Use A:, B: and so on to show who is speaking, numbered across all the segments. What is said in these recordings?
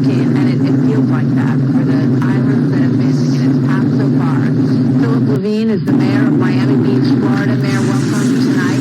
A: 2014, and it feels like that for the islands that have been in its path so far. Philip Levine is the mayor of Miami Beach, Florida. Mayor, welcome tonight.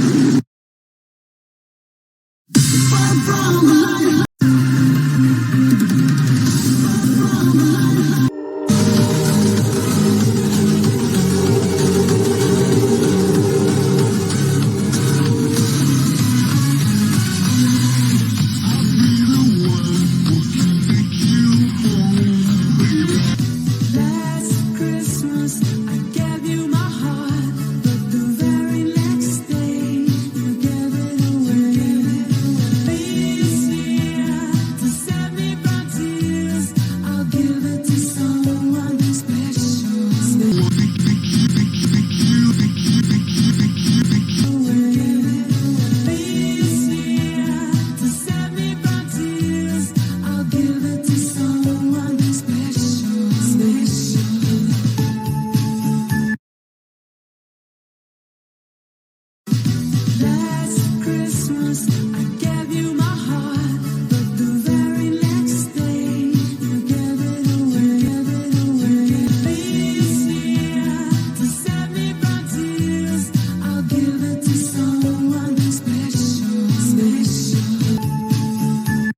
B: Last Christmas